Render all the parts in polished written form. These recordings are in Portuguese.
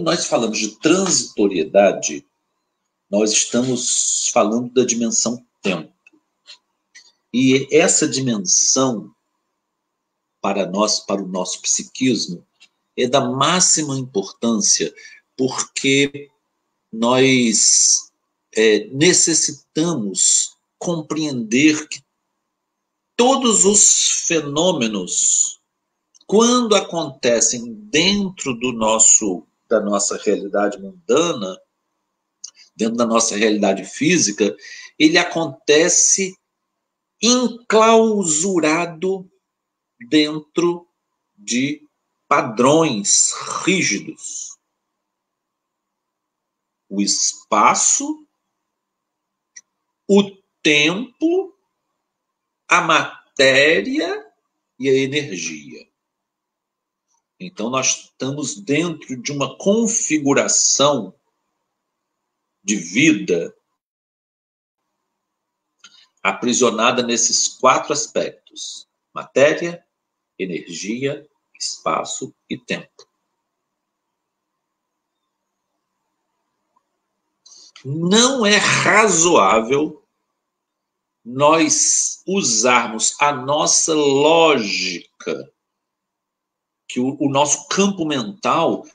nós falamos de transitoriedade, nós estamos falando da dimensão tempo. E essa dimensão, para nós, para o nosso psiquismo, é da máxima importância, porque nós necessitamos compreender que todos os fenômenos, quando acontecem dentro da nossa realidade mundana, dentro da nossa realidade física, ele acontece enclausurado dentro de padrões rígidos. O espaço, o tempo, a matéria e a energia. Então, nós estamos dentro de uma configuração de vida aprisionada nesses 4 aspectos: matéria, energia, espaço e tempo. Não é razoável nós usarmos a nossa lógica, que o nosso campo mental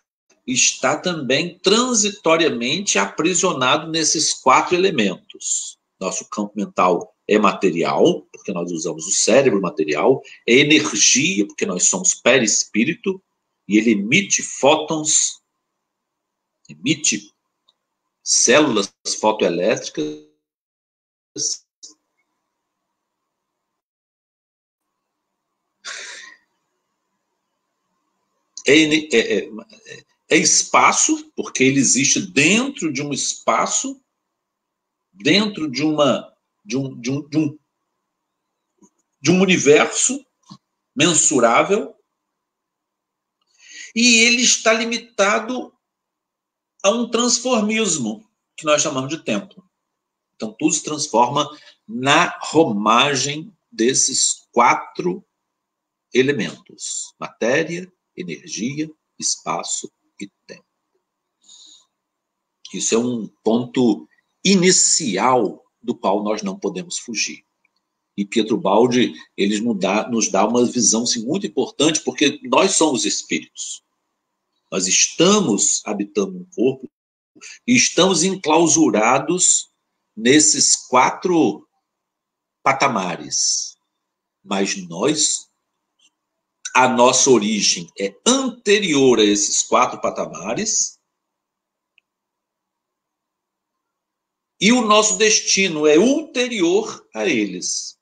está também transitoriamente aprisionado nesses 4 elementos. Nosso campo mental é material, porque nós usamos o cérebro material, é energia, porque nós somos perispírito, e ele emite fótons, emite células fotoelétricas, é espaço, porque ele existe dentro de um espaço, dentro de um universo mensurável, e ele está limitado a um transformismo, que nós chamamos de tempo. Então, tudo se transforma na romagem desses 4 elementos: matéria, energia, espaço e tempo. Isso é um ponto inicial do qual nós não podemos fugir. E Pietro Baldi, ele nos dá uma visão assim, muito importante, porque nós somos espíritos. Nós estamos habitando um corpo e estamos enclausurados nesses 4 patamares. Mas a nossa origem é anterior a esses 4 patamares e o nosso destino é ulterior a eles.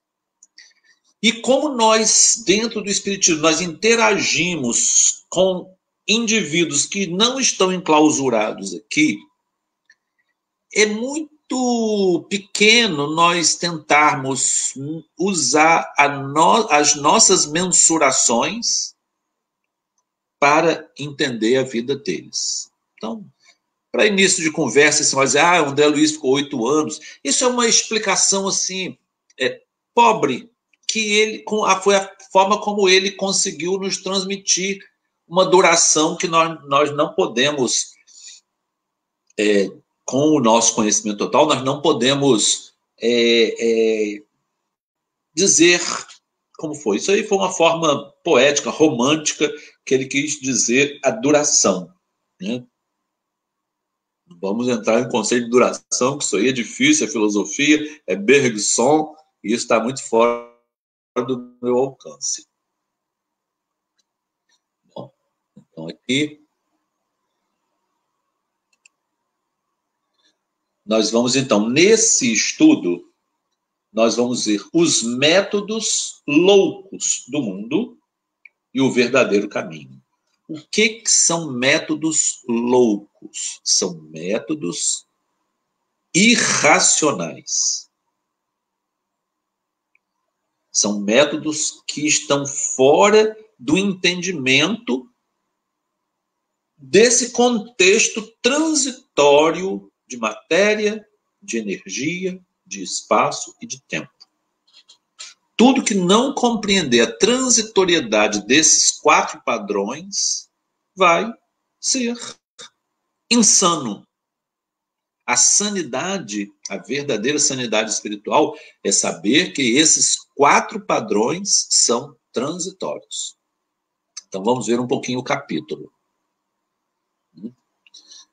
E como nós, dentro do Espiritismo, nós interagimos com indivíduos que não estão enclausurados aqui, é muito pequeno nós tentarmos usar as nossas mensurações para entender a vida deles. Então, para início de conversa, você vai dizer, o André Luiz ficou 8 anos. Isso é uma explicação assim, pobre, que foi a forma como ele conseguiu nos transmitir uma duração que nós não podemos, com o nosso conhecimento total, nós não podemos dizer como foi. Isso aí foi uma forma poética, romântica, que ele quis dizer a duração, né? Vamos entrar em conceito de duração, que isso aí é difícil, é filosofia, é Bergson, e isso está muito fora do meu alcance. Bom, então aqui nós vamos então, nesse estudo, nós vamos ver os métodos loucos do mundo e o verdadeiro caminho. O que são métodos loucos? São métodos irracionais. São métodos que estão fora do entendimento desse contexto transitório de matéria, de energia, de espaço e de tempo. Tudo que não compreender a transitoriedade desses 4 padrões vai ser insano. A sanidade, a verdadeira sanidade espiritual, é saber que esses 4 padrões são transitórios. Então vamos ver um pouquinho o capítulo.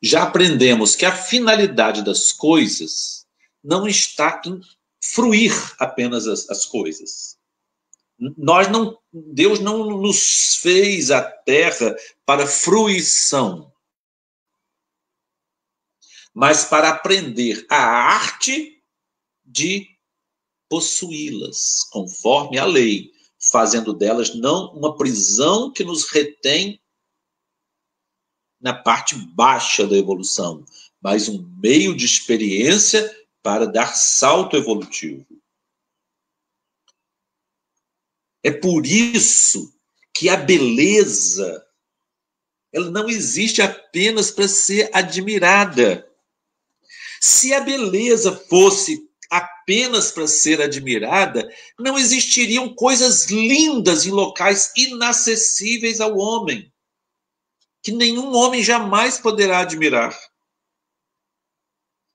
Já aprendemos que a finalidade das coisas não está em fruir apenas as coisas. Deus não nos fez a terra para fruição, mas para aprender a arte de possuí-las, conforme a lei, fazendo delas não uma prisão que nos retém na parte baixa da evolução, mas um meio de experiência para dar salto evolutivo. É por isso que a beleza, ela não existe apenas para ser admirada. Se a beleza fosse apenas para ser admirada, não existiriam coisas lindas em locais inacessíveis ao homem, que nenhum homem jamais poderá admirar.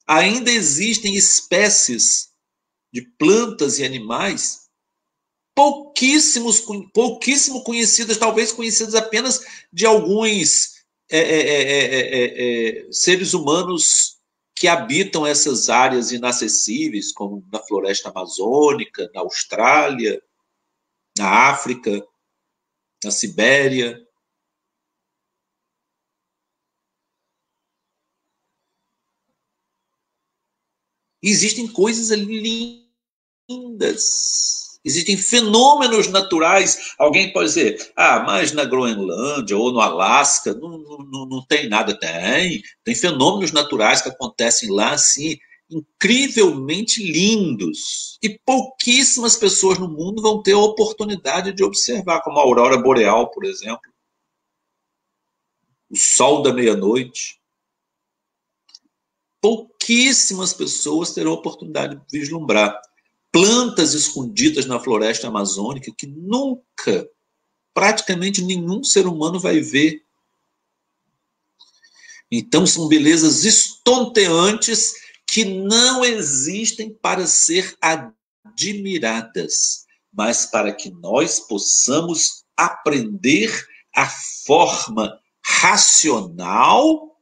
Ainda existem espécies de plantas e animais pouquíssimo conhecidas, talvez conhecidas apenas de alguns seres humanos que habitam essas áreas inacessíveis, como na floresta amazônica, na Austrália, na África, na Sibéria. Existem coisas ali lindas. Existem fenômenos naturais. Alguém pode dizer, mas na Groenlândia ou no Alasca não tem nada. Tem fenômenos naturais que acontecem lá, assim, incrivelmente lindos. E pouquíssimas pessoas no mundo vão ter a oportunidade de observar, como a aurora boreal, por exemplo. O sol da meia-noite. Pouquíssimas pessoas terão a oportunidade de vislumbrar plantas escondidas na floresta amazônica que nunca, praticamente nenhum ser humano vai ver. Então são belezas estonteantes que não existem para ser admiradas, mas para que nós possamos aprender a forma racional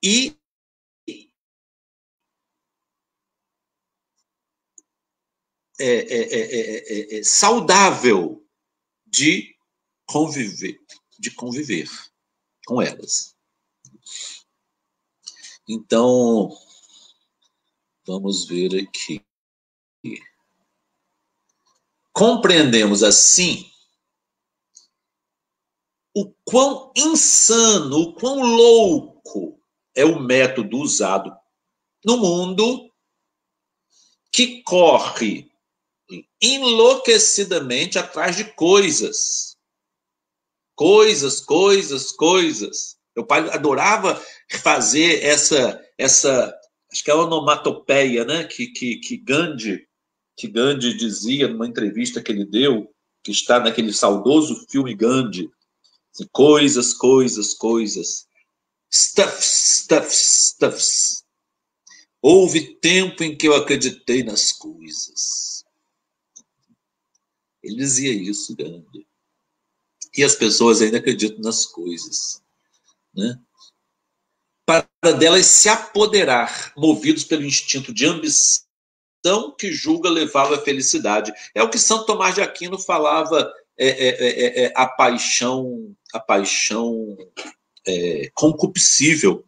e saudável de conviver com elas. Então, vamos ver aqui. Compreendemos assim o quão insano, o quão louco é o método usado no mundo que corre enlouquecidamente atrás de coisas. Coisas. Meu pai adorava fazer essa acho que é a onomatopeia, né? que Gandhi dizia numa entrevista que ele deu, que está naquele saudoso filme Gandhi. Assim, coisas. Stuffs. Houve tempo em que eu acreditei nas coisas. Ele dizia isso, Gandhi. E as pessoas ainda acreditam nas coisas, né? Para delas se apoderar, movidos pelo instinto de ambição que julga levá-lo à felicidade. É o que Santo Tomás de Aquino falava, a paixão concupiscível.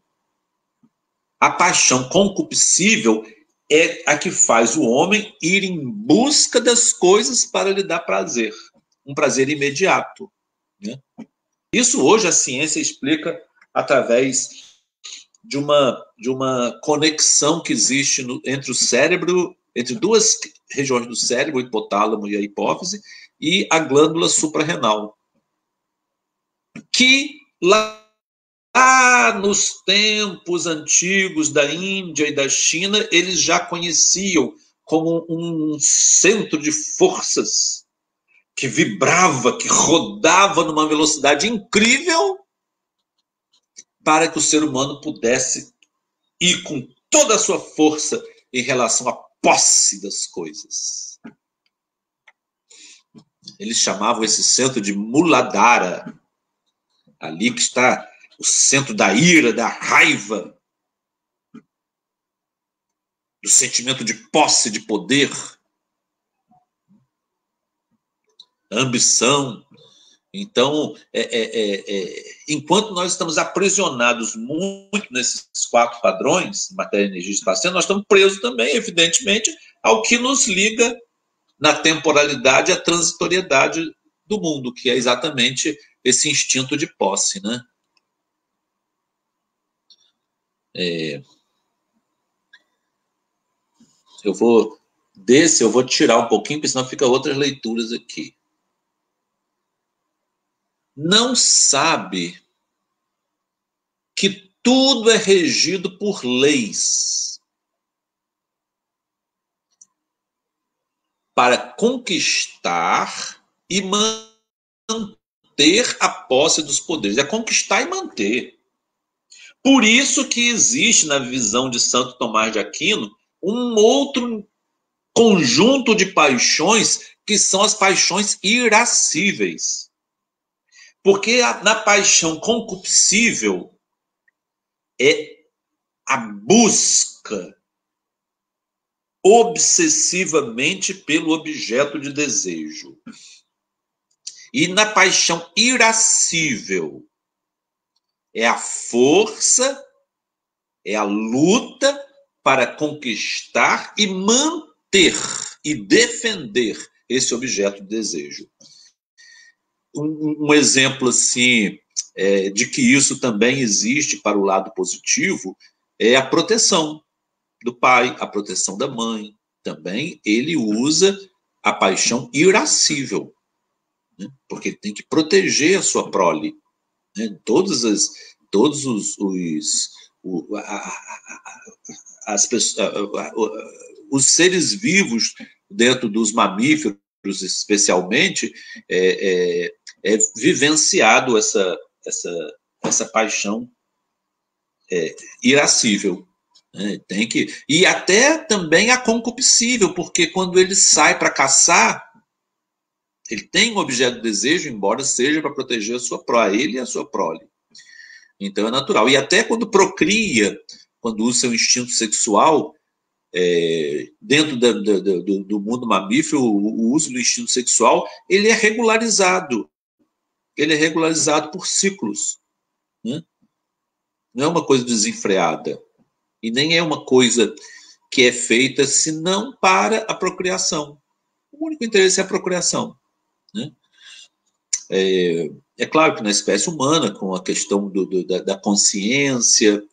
A paixão concupiscível é a que faz o homem ir em busca das coisas para lhe dar prazer, um prazer imediato, né? Isso hoje a ciência explica através de uma conexão que existe entre o cérebro, entre duas regiões do cérebro, o hipotálamo e a hipófise, e a glândula suprarrenal, que lá nos tempos antigos da Índia e da China, eles já conheciam como um centro de forças que vibrava, que rodava numa velocidade incrível, para que o ser humano pudesse ir com toda a sua força em relação à posse das coisas. Eles chamavam esse centro de Muladhara, ali que está o centro da ira, da raiva, do sentimento de posse, de poder, ambição. Então, enquanto nós estamos aprisionados muito nesses 4 padrões, matéria, energia e espaço, nós estamos presos também, evidentemente, ao que nos liga na temporalidade e a transitoriedade do mundo, que é exatamente esse instinto de posse, né? Eu vou tirar um pouquinho, porque senão fica outras leituras aqui. Não sabe que tudo é regido por leis para conquistar e manter a posse dos poderes. É conquistar e manter. Por isso que existe na visão de Santo Tomás de Aquino um outro conjunto de paixões que são as paixões irascíveis. Porque na paixão concupiscível é a busca obsessivamente pelo objeto de desejo. E na paixão irascível é a força, é a luta para conquistar e manter e defender esse objeto de desejo. Um exemplo assim de que isso também existe para o lado positivo é a proteção do pai, a proteção da mãe. Também ele usa a paixão irascível, né? Porque ele tem que proteger a sua prole, né? Todos os seres vivos dentro dos mamíferos, especialmente, é vivenciado essa paixão irascível. Né? E até também a concupiscível, porque quando ele sai para caçar, ele tem um objeto de desejo, embora seja para proteger a sua prole, ele e a sua prole. Então é natural. E até quando procria, quando usa seu instinto sexual, dentro do mundo mamífero, o uso do instinto sexual, ele é regularizado. Ele é regularizado por ciclos. Né? Não é uma coisa desenfreada. E nem é uma coisa que é feita senão para a procriação. O único interesse é a procriação. Né? É claro que na espécie humana, com a questão da consciência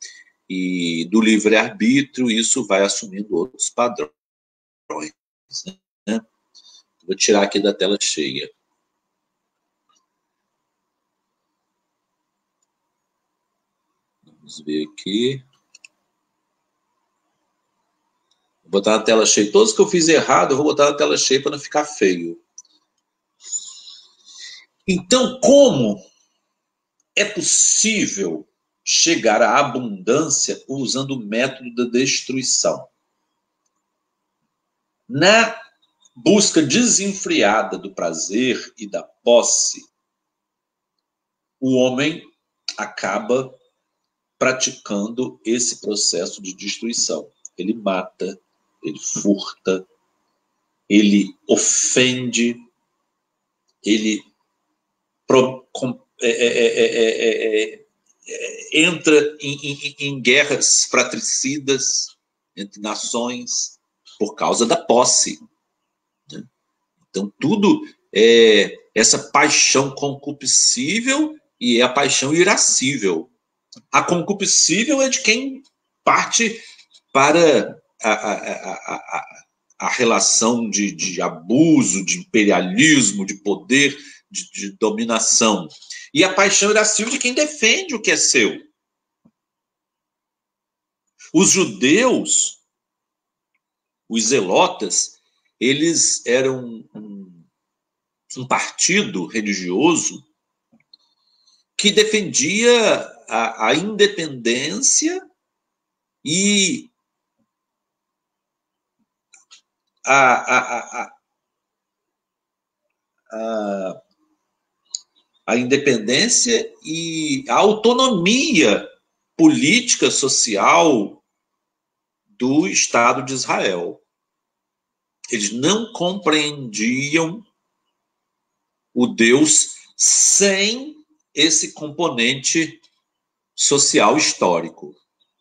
e do livre-arbítrio, isso vai assumindo outros padrões. Né? Vou tirar aqui da tela cheia. Vamos ver aqui. Vou botar na tela cheia. Todos que eu fiz errado, eu vou botar na tela cheia para não ficar feio. Então, como é possível chegar à abundância usando o método da destruição? Na busca desenfreada do prazer e da posse, o homem acaba praticando esse processo de destruição. Ele mata, ele furta, ele ofende, ele entra em guerras fratricidas entre nações por causa da posse. Né? Então, tudo é essa paixão concupiscível e é a paixão irascível. A concupiscível é de quem parte para a relação de abuso, de imperialismo, de poder, de dominação. E a paixão irascível de quem defende o que é seu. Os judeus, os zelotas, eles eram um partido religioso que defendia a independência e a independência e a autonomia política, social do Estado de Israel. Eles não compreendiam o Deus sem esse componente social histórico.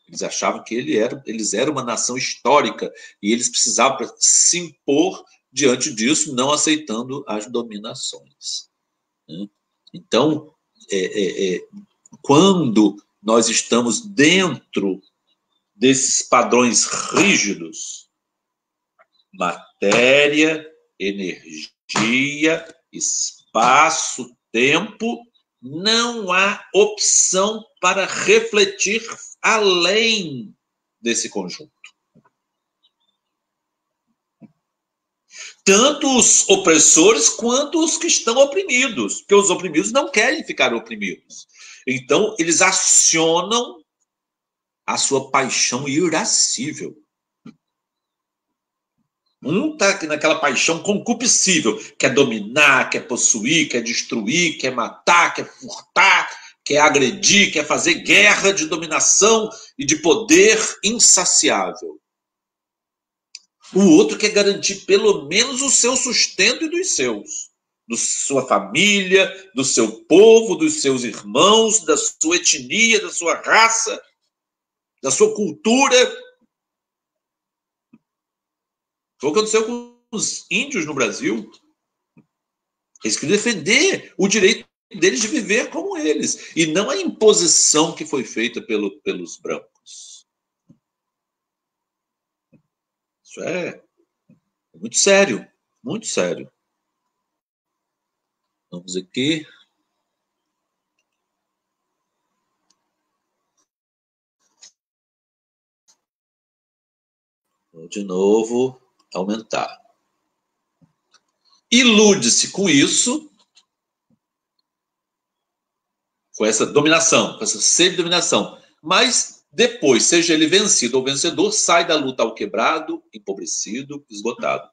Eles achavam que eles eram uma nação histórica e eles precisavam se impor diante disso, não aceitando as dominações. Então, quando nós estamos dentro desses padrões rígidos, matéria, energia, espaço, tempo, não há opção para refletir além desse conjunto. Tanto os opressores quanto os que estão oprimidos, porque os oprimidos não querem ficar oprimidos. Então, eles acionam a sua paixão irascível. Um está naquela paixão concupiscível, quer dominar, quer possuir, quer destruir, quer matar, quer furtar, quer agredir, quer fazer guerra de dominação e de poder insaciável. O outro quer garantir pelo menos o seu sustento e dos seus, da sua família, do seu povo, dos seus irmãos, da sua etnia, da sua raça, da sua cultura. Foi o que aconteceu com os índios no Brasil. Eles queriam defender o direito deles de viver como eles, e não a imposição que foi feita pelos brancos. Isso é muito sério, muito sério. Vamos aqui. Vou de novo aumentar. Ilude-se com isso, com essa dominação, com essa sede de dominação. Mas depois, seja ele vencido ou vencedor, sai da luta ao quebrado, empobrecido, esgotado.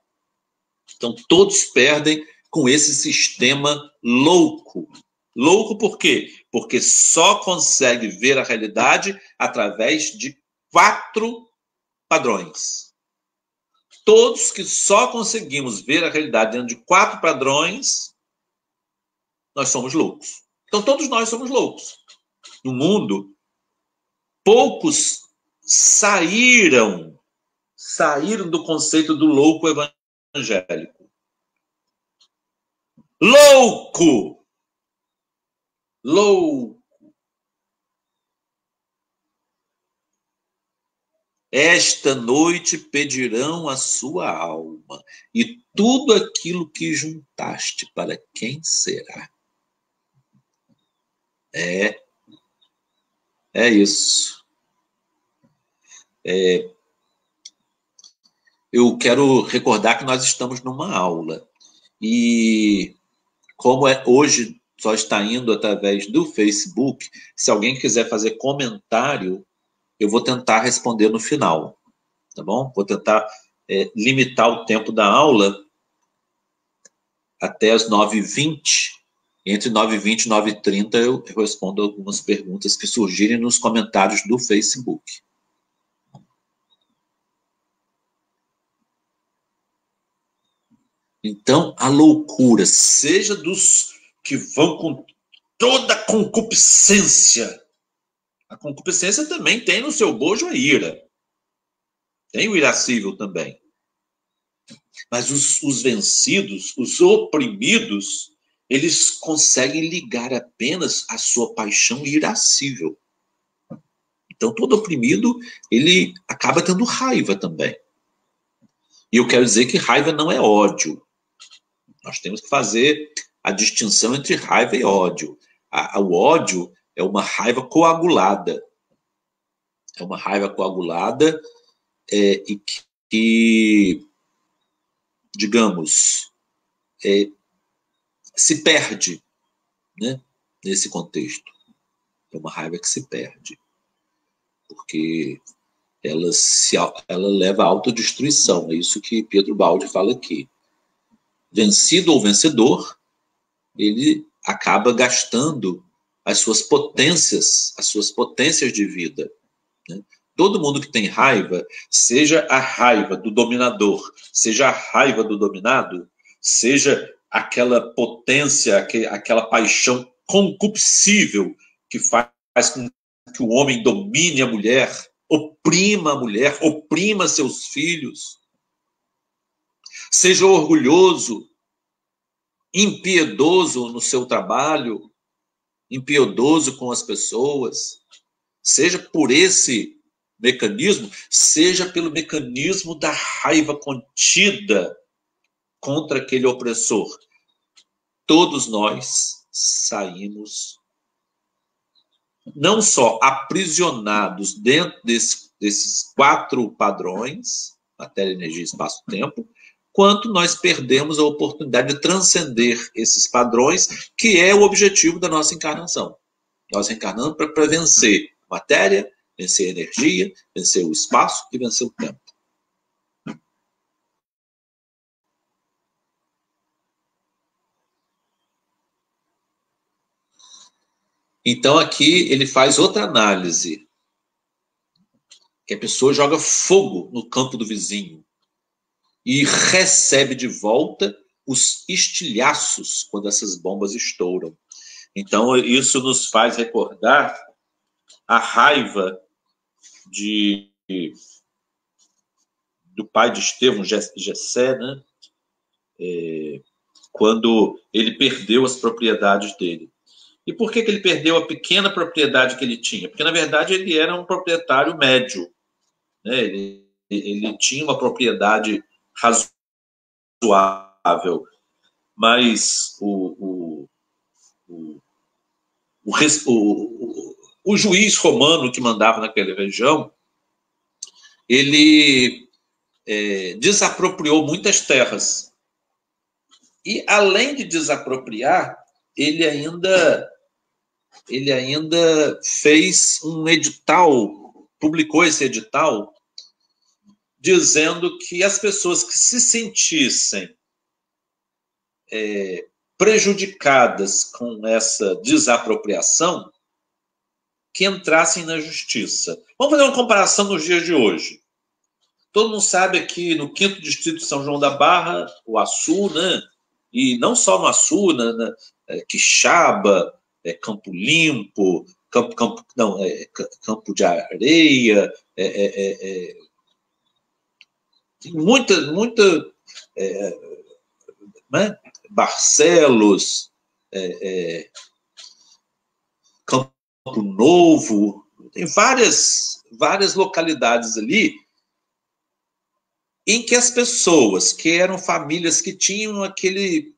Então, todos perdem com esse sistema louco. Louco por quê? Porque só consegue ver a realidade através de 4 padrões. Todos que só conseguimos ver a realidade dentro de 4 padrões, nós somos loucos. Então, todos nós somos loucos. No mundo, poucos saíram do conceito do louco evangélico. Louco! Louco! Esta noite pedirão a sua alma, e tudo aquilo que juntaste, para quem será? É isso. Eu quero recordar que nós estamos numa aula, e como hoje só está indo através do Facebook, se alguém quiser fazer comentário, eu vou tentar responder no final, tá bom? Vou tentar limitar o tempo da aula até as 9h20. Entre 9h20 e 9h30 eu respondo algumas perguntas que surgirem nos comentários do Facebook. Então, a loucura, seja dos que vão com toda a concupiscência. A concupiscência também tem no seu bojo a ira. Tem o irascível também. Mas os vencidos, os oprimidos, eles conseguem ligar apenas a sua paixão irascível. Então, todo oprimido, ele acaba tendo raiva também. E eu quero dizer que raiva não é ódio. Nós temos que fazer a distinção entre raiva e ódio. O ódio é uma raiva coagulada. É uma raiva coagulada e que digamos, se perde, né, nesse contexto. É uma raiva que se perde, porque ela leva à autodestruição. É isso que Pedro Baldi fala aqui. Vencido ou vencedor, ele acaba gastando as suas potências de vida, né? Todo mundo que tem raiva, seja a raiva do dominador, seja a raiva do dominado, seja aquela potência, aquela paixão concupiscível que faz com que o homem domine a mulher, oprima seus filhos, seja orgulhoso, impiedoso no seu trabalho, impiedoso com as pessoas, seja por esse mecanismo, seja pelo mecanismo da raiva contida contra aquele opressor. Todos nós saímos não só aprisionados dentro desses 4 padrões, matéria, energia, espaço, tempo, quanto nós perdemos a oportunidade de transcender esses padrões, que é o objetivo da nossa encarnação. Nós reencarnamos para vencer matéria, vencer a energia, vencer o espaço e vencer o tempo. Então aqui ele faz outra análise, que a pessoa joga fogo no campo do vizinho e recebe de volta os estilhaços quando essas bombas estouram. Então isso nos faz recordar a raiva do pai de Estevão, Jessé, né? Quando ele perdeu as propriedades dele. E por que ele perdeu a pequena propriedade que ele tinha? Porque, na verdade, ele era um proprietário médio, né? Ele tinha uma propriedade razoável, mas o juiz romano que mandava naquela região, ele desapropriou muitas terras. E, além de desapropriar, ele ainda fez um edital, publicou esse edital, dizendo que as pessoas que se sentissem prejudicadas com essa desapropriação, que entrassem na justiça. Vamos fazer uma comparação nos dias de hoje. Todo mundo sabe aqui no 5º Distrito de São João da Barra, o Açu, né? E não só no Açu, né? Quixaba, Campo Limpo, Campo de Areia, muita né? Barcelos, Campo Novo, tem várias localidades ali em que as pessoas, que eram famílias que tinham aquele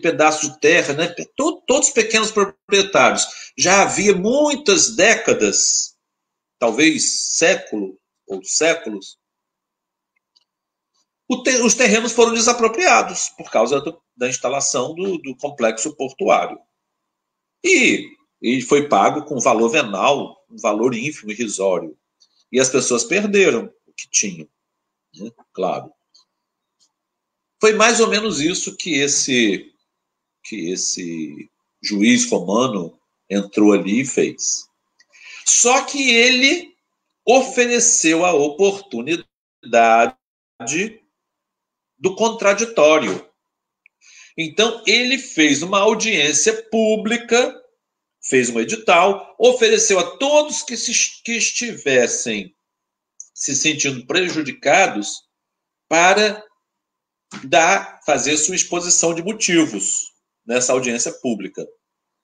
pedaço de terra, né? Todos pequenos proprietários, já havia muitas décadas, talvez século ou séculos, os terrenos foram desapropriados por causa da instalação do complexo portuário. E foi pago com valor venal, um valor ínfimo, irrisório. E as pessoas perderam o que tinham, né? Claro. Foi mais ou menos isso que esse juiz romano entrou ali e fez. Só que ele ofereceu a oportunidade do contraditório. Então, ele fez uma audiência pública, fez um edital, ofereceu a todos que estivessem se sentindo prejudicados para fazer sua exposição de motivos nessa audiência pública.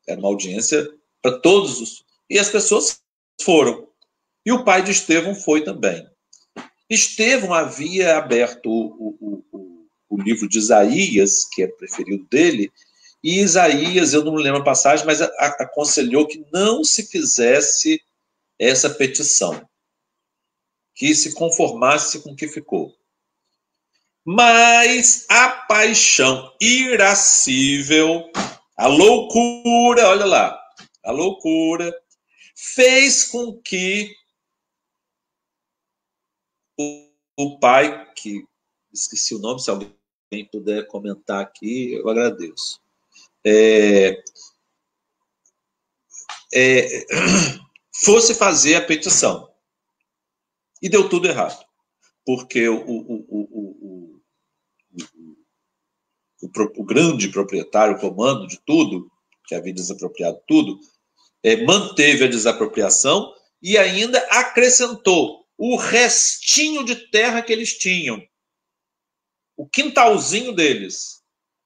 Era uma audiência para todos e as pessoas foram. E o pai de Estevão foi também. Estevão havia aberto o livro de Isaías, que é preferido dele, e Isaías, eu não me lembro a passagem, mas aconselhou que não se fizesse essa petição, que se conformasse com o que ficou. Mas a paixão irascível, a loucura, olha lá, a loucura, fez com que o pai, que esqueci o nome, se alguém puder comentar aqui, eu agradeço. Fosse fazer a petição. E deu tudo errado. Porque o grande proprietário, o comando de tudo, que havia desapropriado tudo, manteve a desapropriação e ainda acrescentou o restinho de terra que eles tinham. O quintalzinho deles.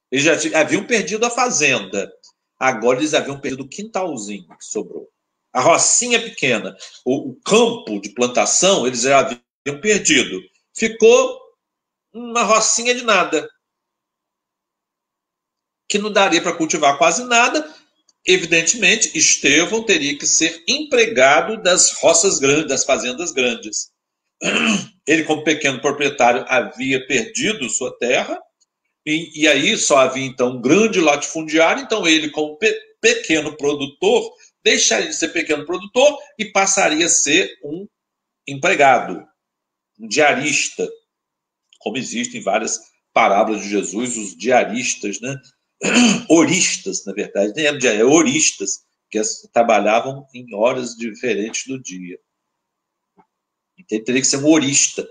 Eles já haviam perdido a fazenda. Agora eles haviam perdido o quintalzinho que sobrou. A rocinha pequena, o campo de plantação, eles já haviam perdido. Ficou uma rocinha de nada. Que não daria para cultivar quase nada. Evidentemente, Estevão teria que ser empregado das roças grandes, das fazendas grandes. Ele, como pequeno proprietário, havia perdido sua terra, e aí só havia, então, um grande latifundiário. Então, ele, como pequeno produtor, deixaria de ser pequeno produtor e passaria a ser um empregado, um diarista, como existem várias parábolas de Jesus, os diaristas, né? Oristas, na verdade, nem eram diaristas, oristas, que trabalhavam em horas diferentes do dia. Então, ele teria que ser um orista.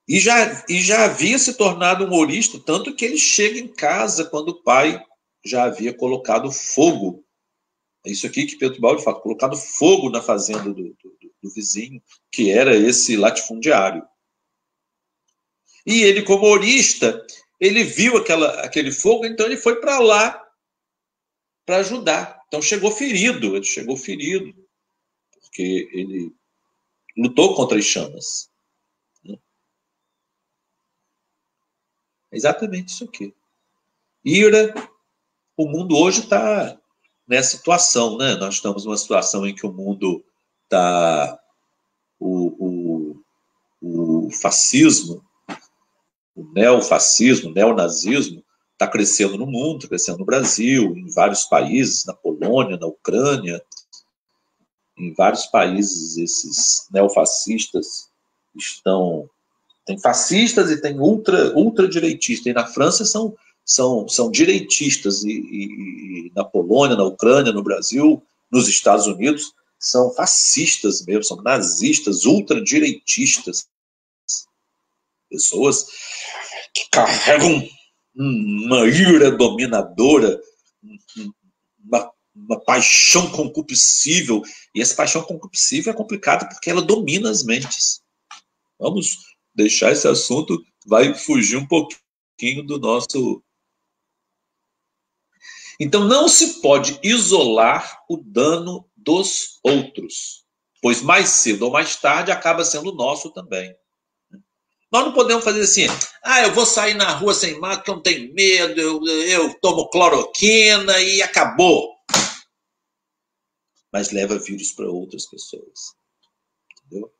E já havia se tornado um humorista, tanto que ele chega em casa quando o pai já havia colocado fogo. É isso aqui que Pedro Baldi fala, colocado fogo na fazenda do vizinho, que era esse latifundiário. E ele, como humorista, ele viu aquele fogo, então ele foi para lá para ajudar. Então ele chegou ferido, porque ele lutou contra as chamas. É exatamente isso aqui. Ira, o mundo hoje está nessa situação, né? Nós estamos numa situação em que o mundo está... O fascismo, o neofascismo, o neonazismo está crescendo no mundo, está crescendo no Brasil, em vários países, na Polônia, na Ucrânia, em vários países esses neofascistas estão... Tem fascistas e tem ultradireitistas. E na França são direitistas. E na Polônia, na Ucrânia, no Brasil, nos Estados Unidos, são fascistas mesmo, são nazistas, ultradireitistas. Pessoas que carregam uma ira dominadora, uma paixão concupiscível. E essa paixão concupiscível é complicada porque ela domina as mentes. Vamos deixar esse assunto, vai fugir um pouquinho do nosso... Então, não se pode isolar o dano dos outros, pois mais cedo ou mais tarde acaba sendo nosso também. Nós não podemos fazer assim, eu vou sair na rua sem máscara, porque eu não tenho medo, eu tomo cloroquina e acabou. Mas leva vírus para outras pessoas. Entendeu?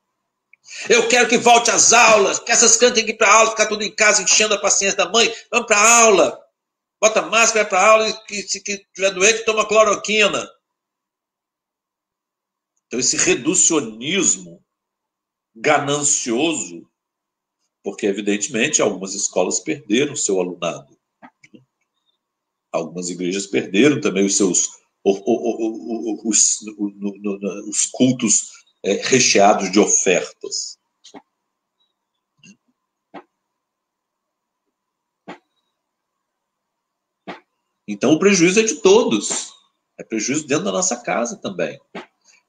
Eu quero que volte às aulas, que essas crianças têm que ir para a aula, ficar tudo em casa enchendo a paciência da mãe. Vamos para a aula. Bota máscara, vai para a aula e se estiver doente, toma cloroquina. Então, esse reducionismo ganancioso, porque, evidentemente, algumas escolas perderam seu alunado. Algumas igrejas perderam também os seus os cultos recheados de ofertas. Então o prejuízo é de todos. É prejuízo dentro da nossa casa também.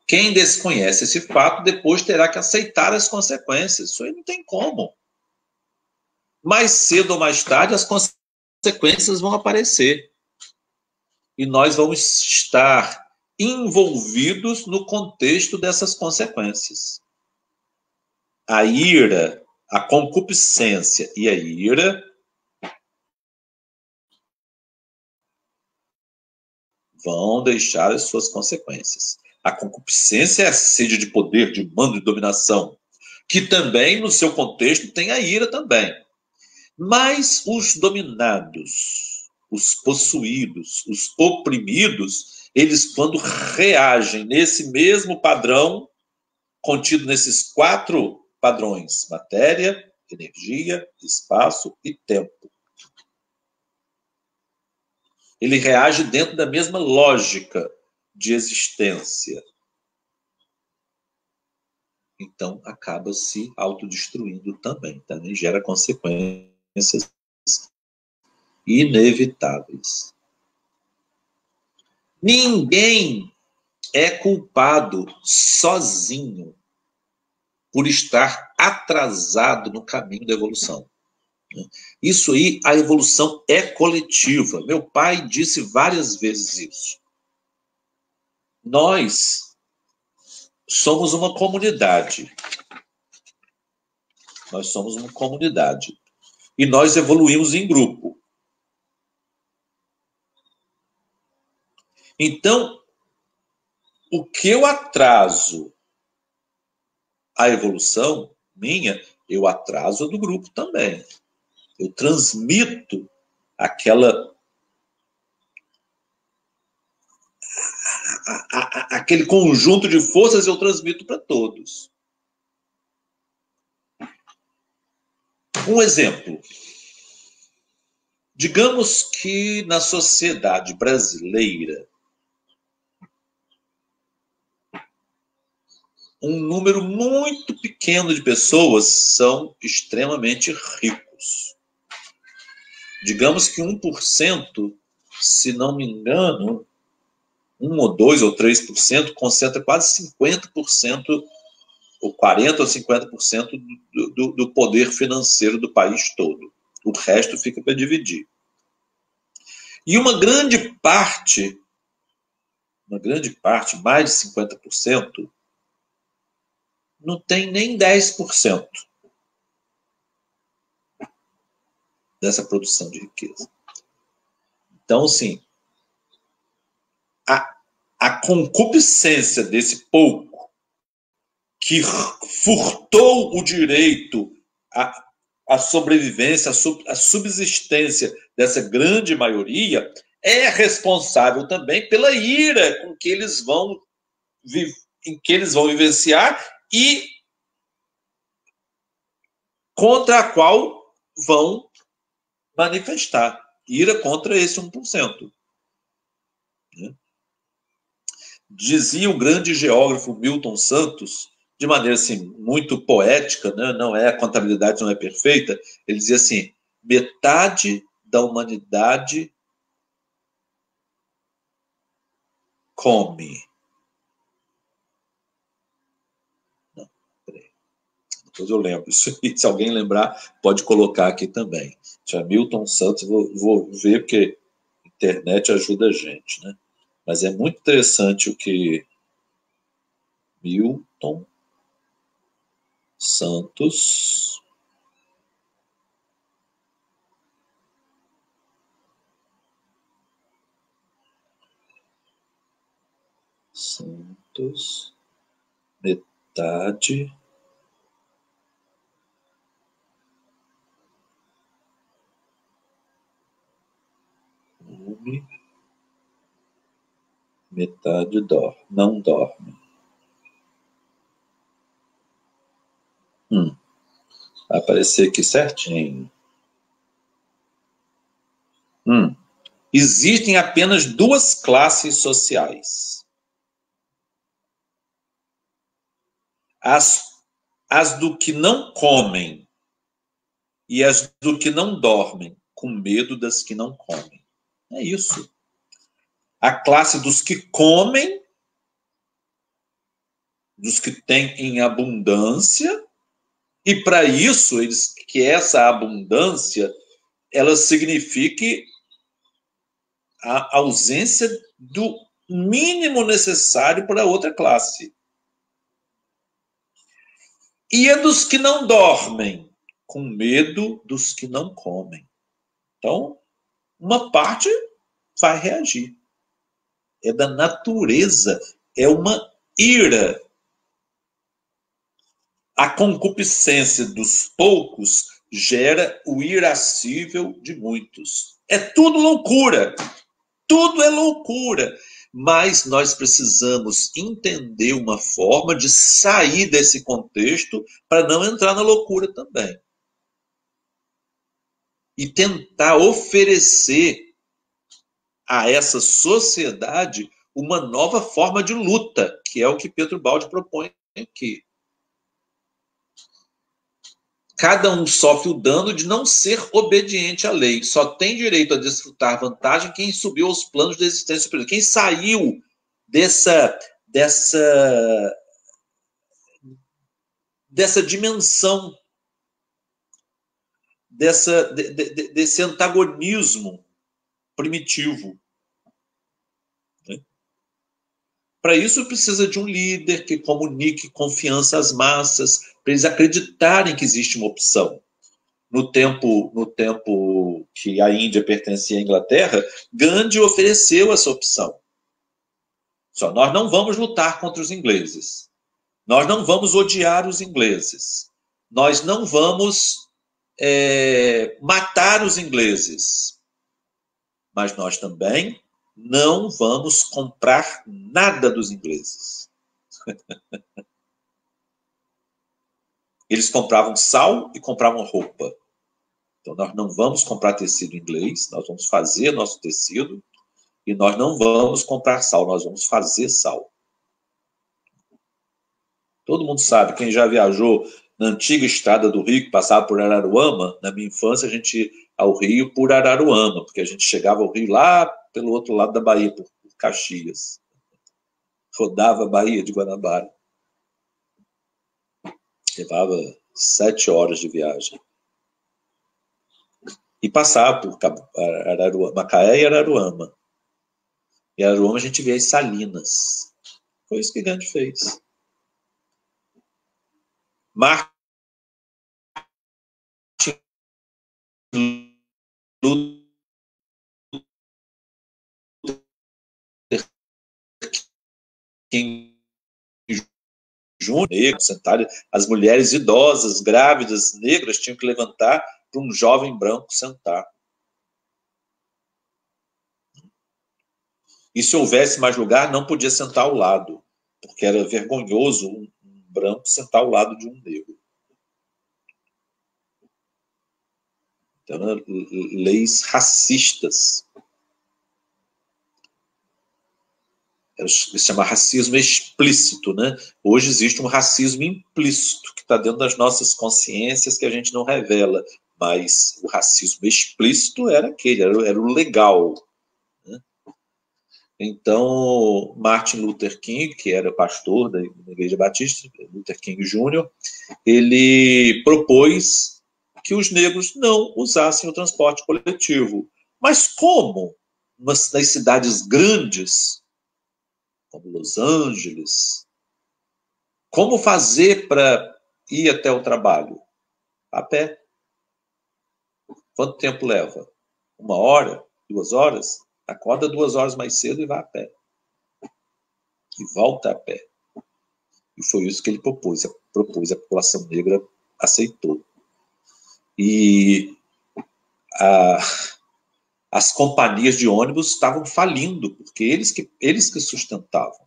Quem desconhece esse fato depois terá que aceitar as consequências. Isso aí não tem como. Mais cedo ou mais tarde as consequências vão aparecer. E nós vamos estar envolvidos no contexto dessas consequências. A ira, a concupiscência e a ira vão deixar as suas consequências. A concupiscência é a sede de poder, de mando e dominação, que também, no seu contexto, tem a ira também. Mas os dominados, os possuídos, os oprimidos, eles, quando reagem nesse mesmo padrão, contido nesses 4 padrões: matéria, energia, espaço e tempo. Ele reage dentro da mesma lógica de existência. Então, acaba se autodestruindo também. Também gera consequências inevitáveis. Ninguém é culpado sozinho por estar atrasado no caminho da evolução. Isso aí, a evolução é coletiva. Meu pai disse várias vezes isso. Nós somos uma comunidade. Nós somos uma comunidade. E nós evoluímos em grupo. Então, o que eu atraso a evolução minha, eu atraso do grupo também. Eu transmito aquele conjunto de forças, eu transmito para todos. Um exemplo. Digamos que na sociedade brasileira, um número muito pequeno de pessoas são extremamente ricos. Digamos que 1%, se não me engano, 1 ou 2 ou 3%, concentra quase 50%, ou 40% ou 50% do poder financeiro do país todo. O resto fica para dividir. E uma grande parte, mais de 50%, não tem nem 10% dessa produção de riqueza. Então, assim, a concupiscência desse pouco que furtou o direito à sobrevivência, à subsistência dessa grande maioria, é responsável também pela ira com que eles vão vivenciar e contra a qual vão manifestar. Ira contra esse 1%. Dizia o grande geógrafo Milton Santos, de maneira assim, muito poética, né? Não é, a contabilidade não é perfeita, ele dizia assim: metade da humanidade come. Não, peraí. Depois eu lembro. Isso, se alguém lembrar, pode colocar aqui também. Isso é Milton Santos, vou ver, porque a internet ajuda a gente, né? Mas é muito interessante o que Milton Santos metade come, metade não dorme. Vai aparecer aqui certinho. Existem apenas 2 classes sociais. As do que não comem e as do que não dormem, com medo das que não comem. É isso. A classe dos que comem, dos que têm em abundância, e para isso, que essa abundância ela signifique a ausência do mínimo necessário para outra classe. E a dos que não dormem, com medo dos que não comem. Então, uma parte vai reagir. É da natureza, é uma ira. A concupiscência dos poucos gera o irascível de muitos. É tudo loucura. Tudo é loucura. Mas nós precisamos entender uma forma de sair desse contexto para não entrar na loucura também. E tentar oferecer a essa sociedade uma nova forma de luta, que é o que Pedro Baldi propõe aqui. Cada um sofre o dano de não ser obediente à lei. Só tem direito a desfrutar vantagem quem subiu aos planos de existência superior. Quem saiu dessa dimensão, desse antagonismo primitivo. Né? Para isso precisa de um líder que comunique confiança às massas, para eles acreditarem que existe uma opção. No tempo que a Índia pertencia à Inglaterra, Gandhi ofereceu essa opção. Só nós não vamos lutar contra os ingleses. Nós não vamos odiar os ingleses. Nós não vamos matar os ingleses. Mas nós também não vamos comprar nada dos ingleses. Eles compravam sal e compravam roupa. Então, nós não vamos comprar tecido inglês, nós vamos fazer nosso tecido e nós não vamos comprar sal, nós vamos fazer sal. Todo mundo sabe, quem já viajou na antiga estrada do Rio, que passava por Araruama, na minha infância a gente ia ao Rio por Araruama, porque a gente chegava ao Rio lá pelo outro lado da Bahia, por Caxias. Rodava a Bahia de Guanabara. Levava 7 horas de viagem. E passava por Araruama, Macaé e Araruama. E Araruama a gente via as salinas. Foi isso que Gandhi fez. Martin Luther King Jr., as mulheres idosas, grávidas, negras, tinham que levantar para um jovem branco sentar. E se houvesse mais lugar, não podia sentar ao lado, porque era vergonhoso um branco sentar ao lado de um negro. Então, leis racistas. Se chama racismo explícito, né? Hoje existe um racismo implícito que está dentro das nossas consciências que a gente não revela, mas o racismo explícito era aquele, era o legal. Né? Então, Martin Luther King, que era pastor da Igreja Batista, Luther King Jr., ele propôs que os negros não usassem o transporte coletivo. Mas como nas cidades grandes, como Los Angeles, como fazer para ir até o trabalho? A pé. Quanto tempo leva? 1 hora? 2 horas? Acorda 2 horas mais cedo e vai a pé. E volta a pé. E foi isso que ele propôs. A população negra aceitou. E as companhias de ônibus estavam falindo, porque eles que sustentavam.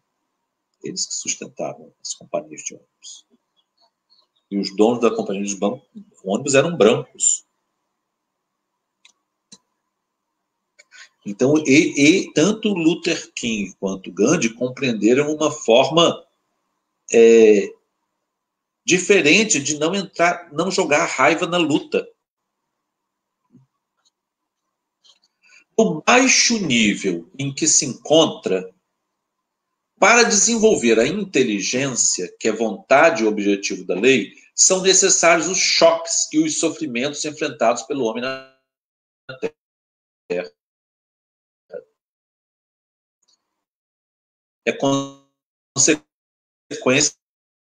Eles que sustentavam as companhias de ônibus. E os donos da companhia de ônibus eram brancos. Então, tanto Luther King quanto Gandhi compreenderam uma forma diferente de não jogar raiva na luta. O baixo nível em que se encontra, para desenvolver a inteligência, que é vontade e objetivo da lei, são necessários os choques e os sofrimentos enfrentados pelo homem na Terra. É consequência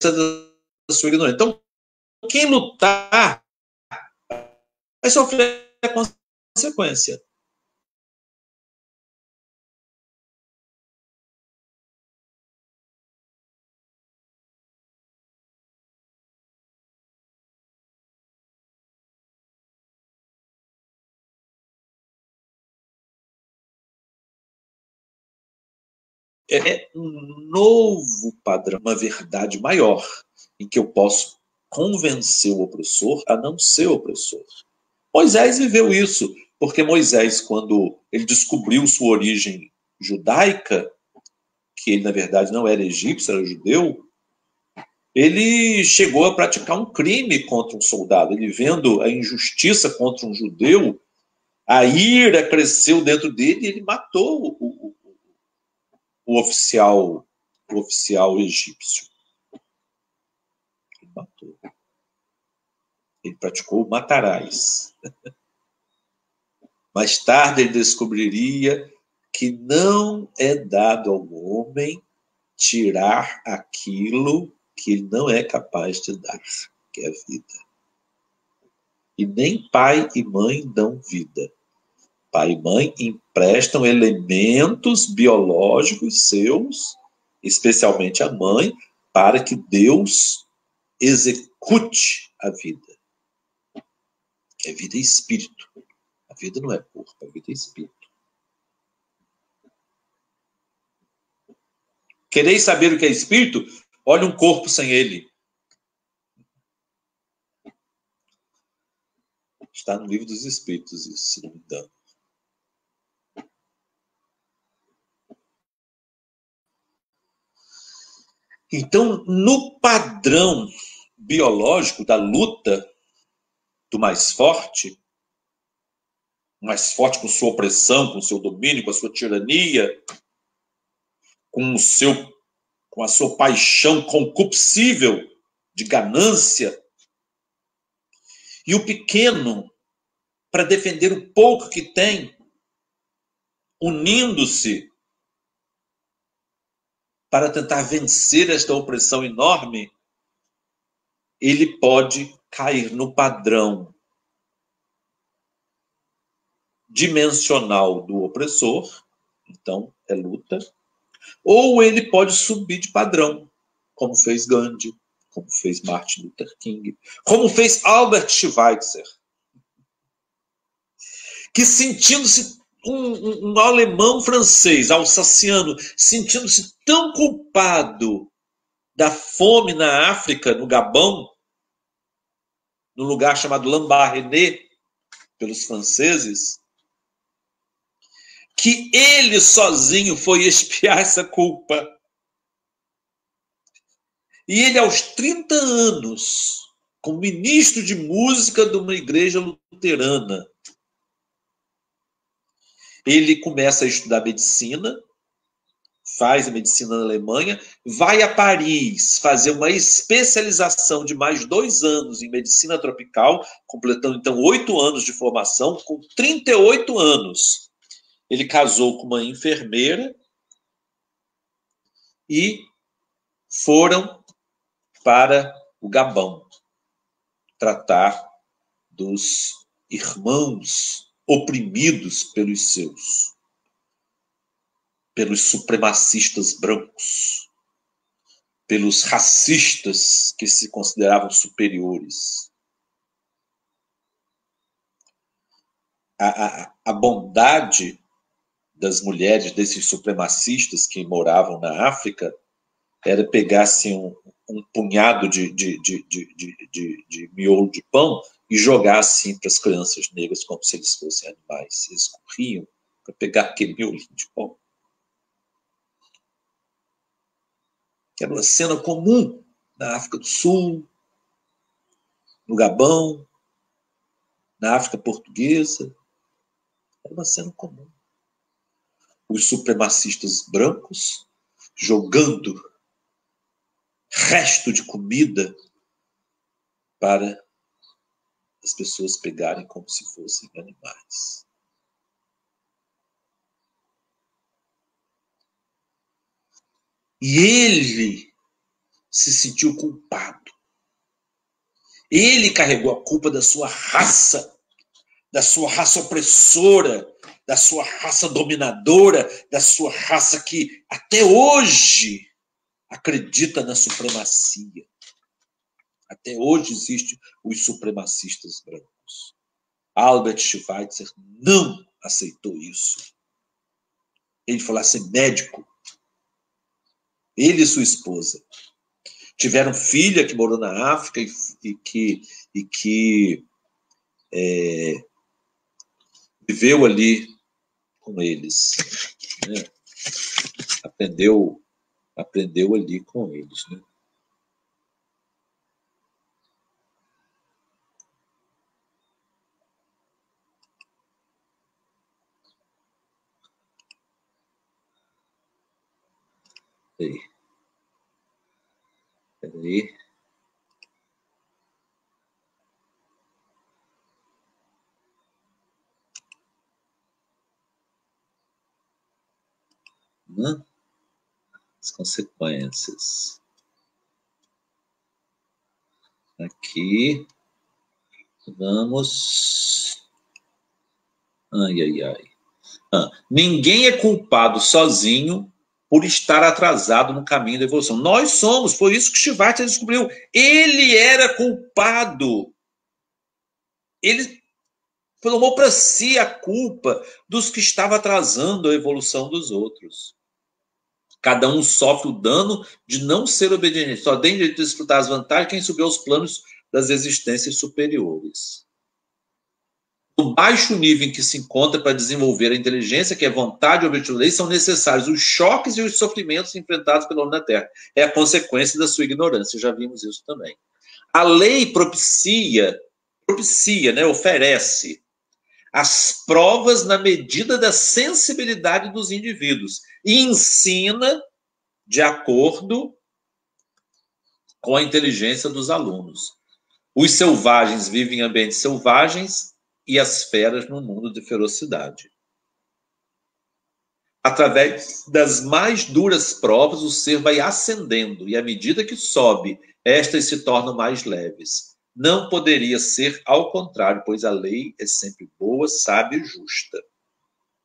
da sua ignorância. Então, quem lutar vai sofrer a consequência. é um novo padrão, uma verdade maior, em que eu posso convencer o opressor a não ser opressor. Moisés viveu isso, porque Moisés, quando ele descobriu sua origem judaica, que ele, na verdade, não era egípcio, era judeu, ele chegou a praticar um crime contra um soldado. Ele, vendo a injustiça contra um judeu, a ira cresceu dentro dele e ele matou o oficial egípcio. Ele matou. Ele praticou matarás. Mais tarde ele descobriria que não é dado ao homem tirar aquilo que ele não é capaz de dar, que é a vida. E nem pai e mãe dão vida. Pai e mãe emprestam elementos biológicos seus, especialmente a mãe, para que Deus execute a vida. Que é vida e espírito. A vida não é corpo, a vida é espírito. Quereis saber o que é espírito? Olha um corpo sem ele. Está no livro dos Espíritos, isso, se não me engano. Então, no padrão biológico da luta do mais forte com sua opressão, com seu domínio, com a sua tirania, com a sua paixão concupiscível de ganância, e o pequeno, para defender o pouco que tem, unindo-se para tentar vencer esta opressão enorme, ele pode cair no padrão dimensional do opressor, então é luta, ou ele pode subir de padrão, como fez Gandhi, como fez Martin Luther King, como fez Albert Schweitzer, que sentindo-se um alemão francês, alsaciano, sentindo-se tão culpado da fome na África, no Gabão, no lugar chamado Lambaréné, pelos franceses, que ele sozinho foi expiar essa culpa. E ele, aos 30 anos, como ministro de música de uma igreja luterana, ele começa a estudar medicina, faz a medicina na Alemanha, vai a Paris fazer uma especialização de mais 2 anos em medicina tropical, completando então 8 anos de formação. Com 38 anos, ele casou com uma enfermeira e foram para o Gabão tratar dos irmãos oprimidos pelos supremacistas brancos, pelos racistas que se consideravam superiores. A bondade das mulheres, desses supremacistas que moravam na África, era pegar assim, um punhado de miolo de pão e jogar assim para as crianças negras como se eles fossem animais. Eles corriam para pegar aquele miolinho de pão. Era uma cena comum na África do Sul, no Gabão, na África Portuguesa. Era uma cena comum. Os supremacistas brancos jogando resto de comida para as pessoas pegarem como se fossem animais. E ele se sentiu culpado. Ele carregou a culpa da sua raça opressora, da sua raça dominadora, da sua raça que até hoje acredita na supremacia. Até hoje existem os supremacistas brancos. Albert Schweitzer não aceitou isso. Ele falou assim, médico, Ele e sua esposa. Tiveram filha que morou na África e que viveu ali com eles, né? Aprendeu ali com eles, né? Peraí. As consequências. Aqui, vamos... Ai, ai, ai. Ninguém é culpado sozinho por estar atrasado no caminho da evolução. Nós somos, foi isso que Shivata descobriu. Ele era culpado. Ele tomou para si a culpa dos que estavam atrasando a evolução dos outros. Cada um sofre o dano de não ser obediente. Só tem de desfrutar as vantagens quem subiu aos planos das existências superiores. No baixo nível em que se encontra para desenvolver a inteligência, que é vontade e objetivo da lei, são necessários os choques e os sofrimentos enfrentados pelo homem na Terra. É a consequência da sua ignorância, já vimos isso também. A lei propicia, né, oferece as provas na medida da sensibilidade dos indivíduos e ensina de acordo com a inteligência dos alunos. Os selvagens vivem em ambientes selvagens e as feras num mundo de ferocidade. Através das mais duras provas, o ser vai ascendendo, e à medida que sobe, estas se tornam mais leves. Não poderia ser ao contrário, pois a lei é sempre boa, sábia e justa.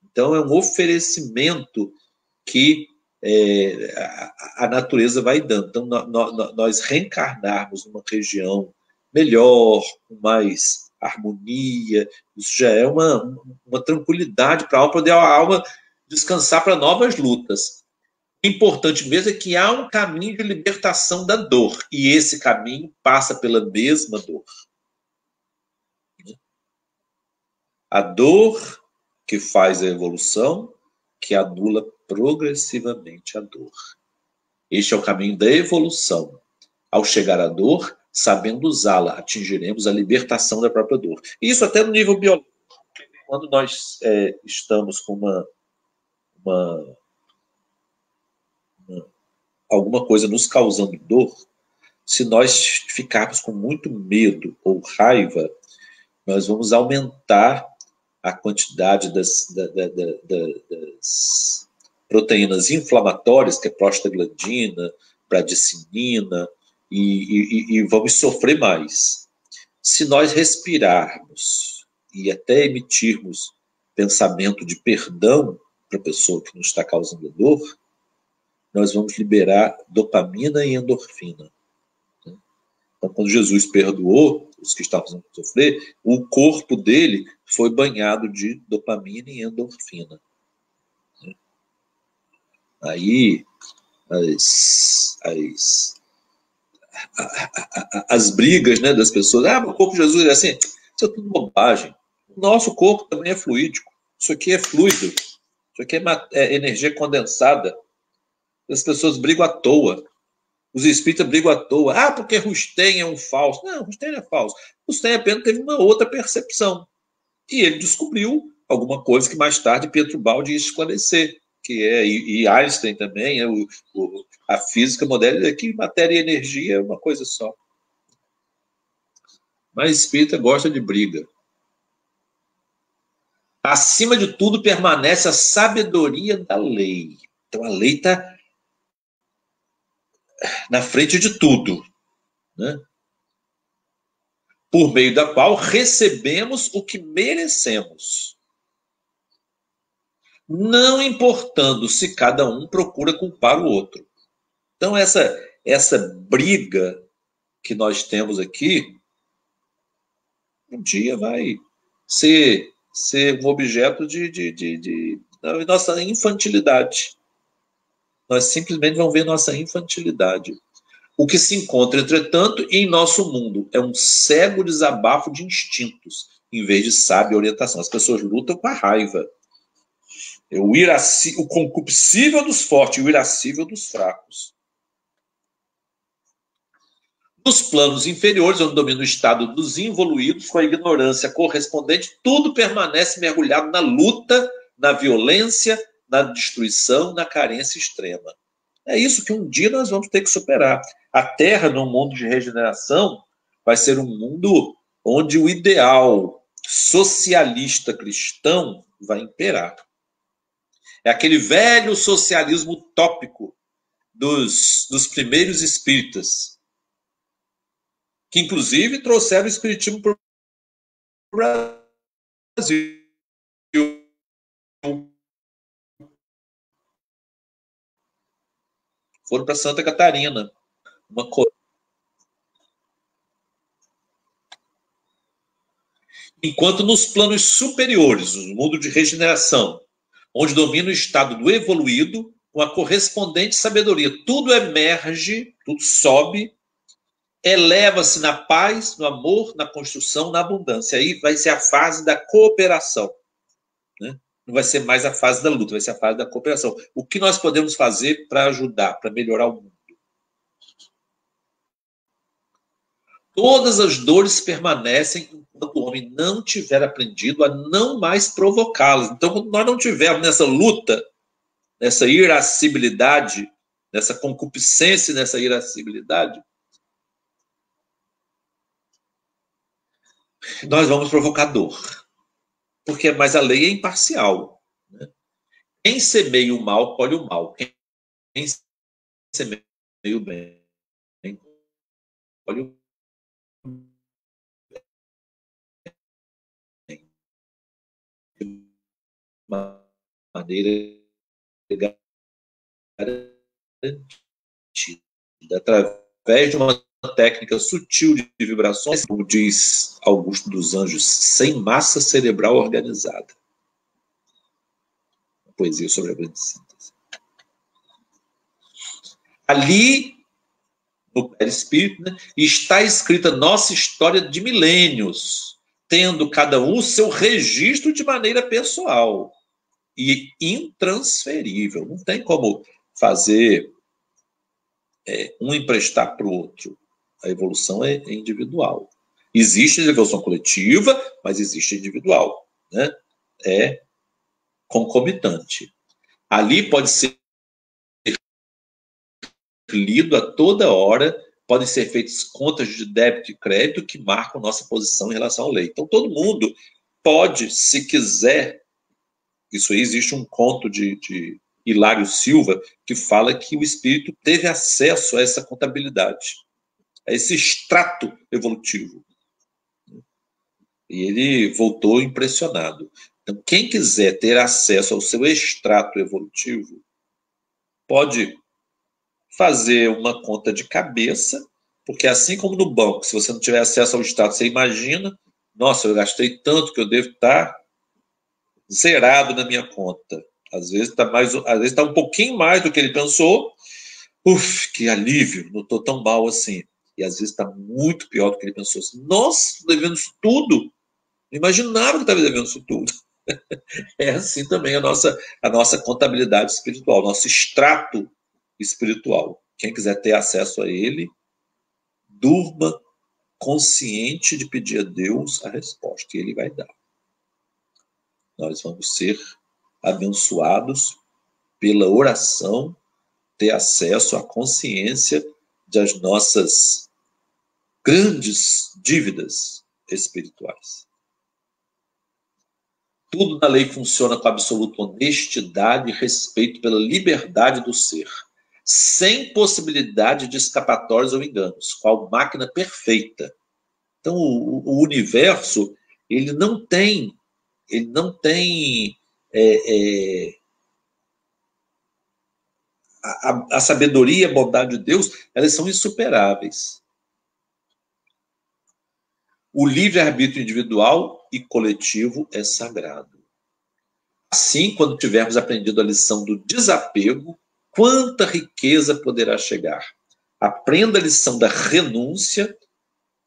Então, é um oferecimento que a natureza vai dando. Então, nós reencarnarmos numa região melhor, com mais harmonia, isso já é uma tranquilidade para a alma, poder a alma descansar para novas lutas. O importante mesmo é que há um caminho de libertação da dor, e esse caminho passa pela mesma dor. A dor que faz a evolução, que anula progressivamente a dor. Este é o caminho da evolução. Ao chegar à dor, sabendo usá-la, atingiremos a libertação da própria dor. Isso até no nível biológico. Quando nós estamos com alguma coisa nos causando dor, se nós ficarmos com muito medo ou raiva, nós vamos aumentar a quantidade das proteínas inflamatórias, que é prostaglandina, bradicinina, e vamos sofrer mais. Se nós respirarmos e até emitirmos pensamento de perdão para a pessoa que nos está causando dor, nós vamos liberar dopamina e endorfina. Então, quando Jesus perdoou os que estavam fazendo sofrer, o corpo dele foi banhado de dopamina e endorfina. Aí, as brigas, né, das pessoas, o corpo de Jesus é assim, isso é tudo bobagem. O nosso corpo também é fluídico. Isso aqui é fluido. Isso aqui é energia condensada. As pessoas brigam à toa. Os espíritas brigam à toa. Porque Rustem é um falso. Não, Rustem não é falso. Rustem apenas teve uma outra percepção. E ele descobriu alguma coisa que mais tarde Pietro Baldi ia esclarecer. E Einstein também, a física moderna é que matéria e energia é uma coisa só. Mas espírita gosta de briga. Acima de tudo permanece a sabedoria da lei. Então a lei está na frente de tudo, né? Por meio da qual recebemos o que merecemos, não importando se cada um procura culpar o outro. Então essa briga que nós temos aqui, um dia vai ser um objeto de nossa infantilidade. Nós simplesmente vamos ver nossa infantilidade. O que se encontra, entretanto, em nosso mundo é um cego desabafo de instintos, em vez de sábia orientação. As pessoas lutam com a raiva. O concupiscível dos fortes e o irascível dos fracos. Nos planos inferiores, onde domina o estado dos involuídos, com a ignorância correspondente, tudo permanece mergulhado na luta, na violência, na destruição, na carência extrema. É isso que um dia nós vamos ter que superar. A Terra, num mundo de regeneração, vai ser um mundo onde o ideal socialista cristão vai imperar. É aquele velho socialismo utópico dos primeiros espíritas, que inclusive trouxeram o espiritismo para o Brasil. Foram para Santa Catarina. Enquanto nos planos superiores, no mundo de regeneração, onde domina o estado do evoluído, com a correspondente sabedoria, tudo emerge, tudo sobe, eleva-se na paz, no amor, na construção, na abundância. Aí vai ser a fase da cooperação. Né? Não vai ser mais a fase da luta, vai ser a fase da cooperação. O que nós podemos fazer para ajudar, para melhorar o mundo? Todas as dores permanecem enquanto o homem não tiver aprendido a não mais provocá-las. Então, quando nós não tivermos nessa luta, nessa irascibilidade, nessa concupiscência, nessa irascibilidade, nós vamos provocar dor. Mas a lei é imparcial. Né? Quem semeia o mal, colhe o mal. Quem semeia o bem, colhe o bem. De maneira garantida, através de uma técnica sutil de vibrações, como diz Augusto dos Anjos, sem massa cerebral organizada. Uma poesia sobre a grande síntese. Ali, no perispírito, né, está escrita nossa história de milênios, tendo cada um o seu registro de maneira pessoal e intransferível. Não tem como fazer um emprestar para o outro. A evolução é individual. Existe a evolução coletiva, mas existe a individual. Né? É concomitante. Ali pode ser lido a toda hora, podem ser feitas contas de débito e crédito que marcam nossa posição em relação à lei. Então, todo mundo pode, se quiser, isso aí existe um conto de Hilário Silva que fala que o espírito teve acesso a essa contabilidade, a esse extrato evolutivo. E ele voltou impressionado. Então, quem quiser ter acesso ao seu extrato evolutivo, pode fazer uma conta de cabeça, porque assim como no banco, se você não tiver acesso ao extrato, você imagina, nossa, eu gastei tanto que eu devo estar zerado na minha conta. Às vezes está um pouquinho mais do que ele pensou. Que alívio, não estou tão mal assim. E às vezes está muito pior do que ele pensou. Nossa, estou devendo isso tudo. Não imaginava que estava devendo isso tudo. É assim também a nossa contabilidade espiritual, nosso extrato espiritual. Quem quiser ter acesso a ele, durma consciente de pedir a Deus a resposta, e ele vai dar. Nós vamos ser abençoados pela oração, ter acesso à consciência das nossas grandes dívidas espirituais. Tudo na lei funciona com absoluta honestidade e respeito pela liberdade do ser, sem possibilidade de escapatórias ou enganos, qual máquina perfeita. Então, o universo, ele não tem a sabedoria e a bondade de Deus, elas são insuperáveis. O livre-arbítrio individual e coletivo é sagrado. Assim, quando tivermos aprendido a lição do desapego, quanta riqueza poderá chegar? Aprenda a lição da renúncia.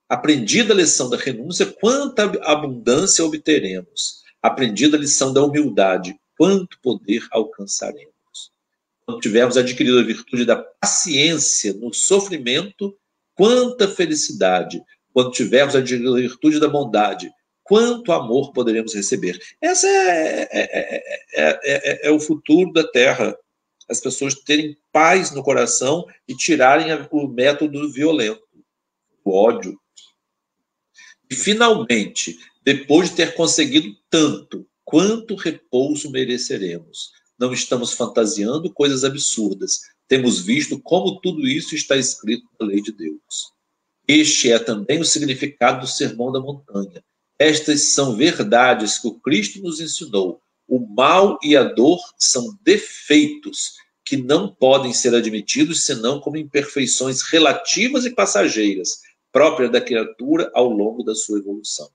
Aprendida a lição da renúncia, quanta abundância obteremos. Aprendida a lição da humildade, quanto poder alcançaremos. Quando tivermos adquirido a virtude da paciência no sofrimento, quanta felicidade. Quando tivermos adquirido a virtude da bondade, quanto amor poderemos receber. Esse é o futuro da Terra. As pessoas terem paz no coração e tirarem o método violento, o ódio. E, finalmente, depois de ter conseguido tanto, quanto repouso mereceremos? Não estamos fantasiando coisas absurdas. Temos visto como tudo isso está escrito na lei de Deus. Este é também o significado do Sermão da Montanha. Estas são verdades que o Cristo nos ensinou. O mal e a dor são defeitos que não podem ser admitidos senão como imperfeições relativas e passageiras, próprias da criatura ao longo da sua evolução.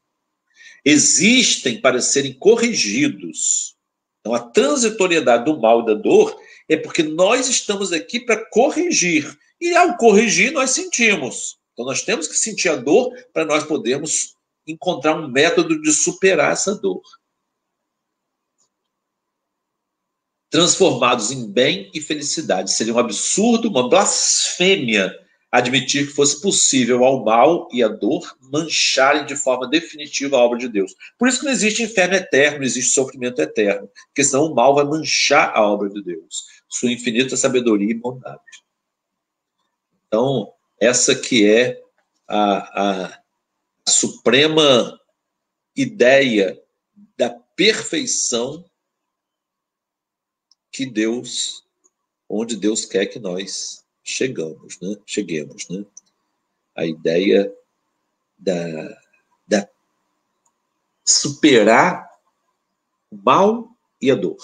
Existem para serem corrigidos. Então, a transitoriedade do mal e da dor é porque nós estamos aqui para corrigir. E, ao corrigir, nós sentimos. Então, nós temos que sentir a dor para nós podermos encontrar um método de superar essa dor. Transformados em bem e felicidade. Seria um absurdo, uma blasfêmia admitir que fosse possível ao mal e à dor mancharem de forma definitiva a obra de Deus. Por isso que não existe inferno eterno, não existe sofrimento eterno, porque senão o mal vai manchar a obra de Deus, sua infinita sabedoria e bondade. Então, essa que é a suprema ideia da perfeição que Deus, onde Deus quer que nós cheguemos, né? A ideia da superar o mal e a dor.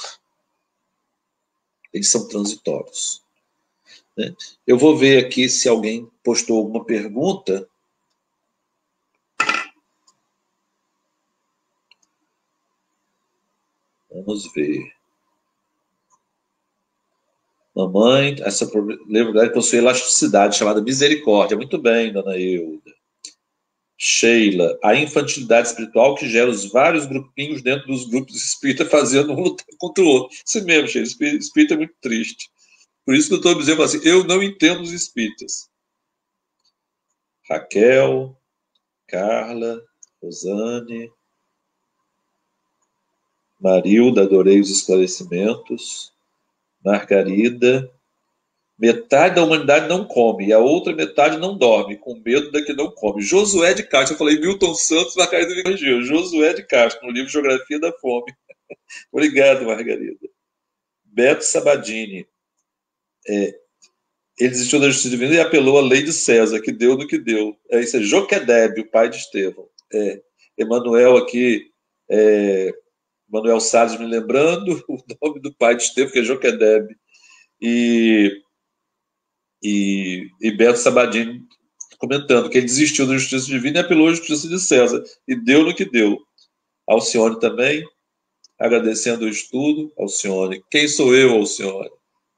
Eles são transitórios, né? Eu vou ver aqui se alguém postou alguma pergunta. Vamos ver. Mamãe, essa probabilidade possui elasticidade, chamada misericórdia. Muito bem, dona Euda. Sheila, a infantilidade espiritual que gera os vários grupinhos dentro dos grupos espíritas fazendo um lutar contra o outro. Isso mesmo, Sheila. Espírita é muito triste. Por isso que eu estou dizendo assim, eu não entendo os espíritas. Raquel, Carla, Rosane, Marilda, adorei os esclarecimentos. Margarida, metade da humanidade não come e a outra metade não dorme, com medo da que não come. Josué de Castro, eu falei Milton Santos, Margarida me corrigiu. Josué de Castro, no livro Geografia da Fome. Obrigado, Margarida. Beto Sabadini, ele desistiu da justiça divina e apelou à lei de César, que deu no que deu. Isso é Joquedebe, o pai de Estevão. Emanuel aqui, Manuel Salles me lembrando o nome do pai de Estevão, que é Joquedebe. E Beto Sabadini comentando que ele desistiu da justiça divina e apelou à justiça de César. E deu no que deu. Alcione também, agradecendo o estudo. Alcione, quem sou eu, Alcione?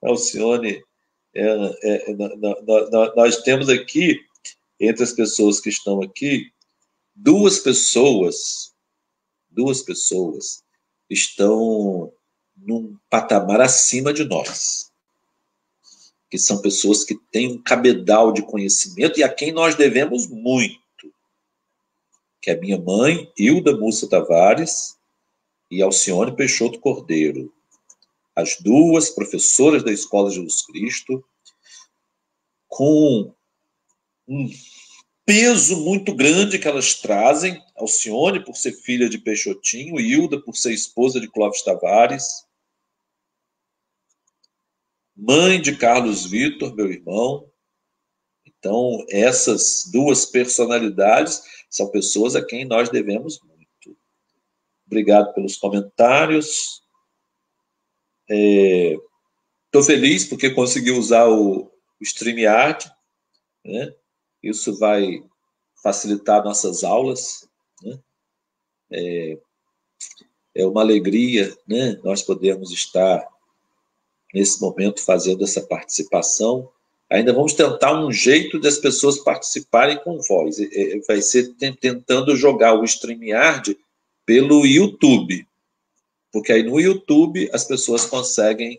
Alcione, nós temos aqui, entre as pessoas que estão aqui, duas pessoas estão num patamar acima de nós, que são pessoas que têm um cabedal de conhecimento e a quem nós devemos muito, que é a minha mãe, Hilda Múcia Tavares, e Alcione Peixoto Cordeiro. As duas professoras da Escola Jesus Cristo, com um peso muito grande que elas trazem, Alcione por ser filha de Peixotinho, Hilda por ser esposa de Clóvis Tavares, mãe de Carlos Vitor, meu irmão. Então, essas duas personalidades são pessoas a quem nós devemos muito. Obrigado pelos comentários. Estou feliz porque consegui usar o StreamYard, né? Isso vai facilitar nossas aulas, né? É uma alegria, né? Nós podemos estar nesse momento, fazendo essa participação. Ainda vamos tentar um jeito das pessoas participarem com voz. Vai ser tentando jogar o StreamYard pelo YouTube. Porque aí no YouTube as pessoas conseguem...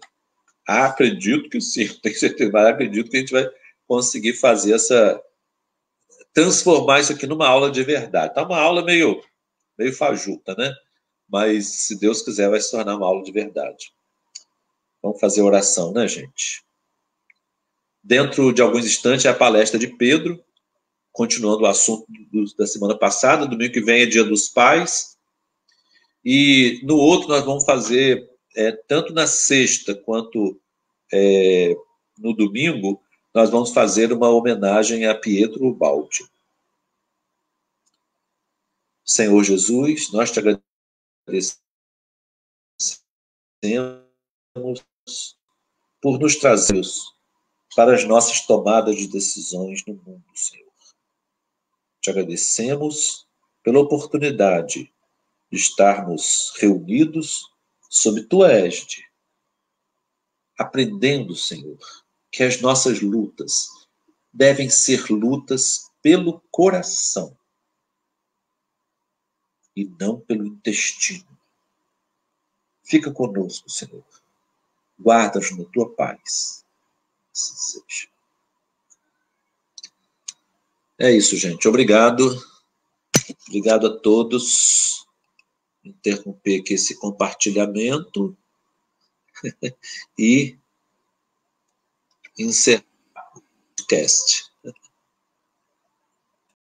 acredito que sim, tenho certeza, mas acredito que a gente vai conseguir fazer transformar isso aqui numa aula de verdade. Tá uma aula meio fajuta, né? Mas, se Deus quiser, vai se tornar uma aula de verdade. Vamos fazer oração, né, gente? Dentro de alguns instantes é a palestra de Pedro, continuando o assunto da semana passada. Domingo que vem é Dia dos Pais. E no outro nós vamos fazer, tanto na sexta quanto no domingo, nós vamos fazer uma homenagem a Pietro Baldi. Senhor Jesus, nós te agradecemos por nos trazer para as nossas tomadas de decisões no mundo, Senhor. Te agradecemos pela oportunidade de estarmos reunidos sob tua égide, aprendendo, Senhor, que as nossas lutas devem ser lutas pelo coração e não pelo intestino. Fica conosco, Senhor. Guarda-nos na tua paz. Assim seja. É isso, gente. Obrigado. Obrigado a todos. Interromper aqui esse compartilhamento e encerrar o podcast.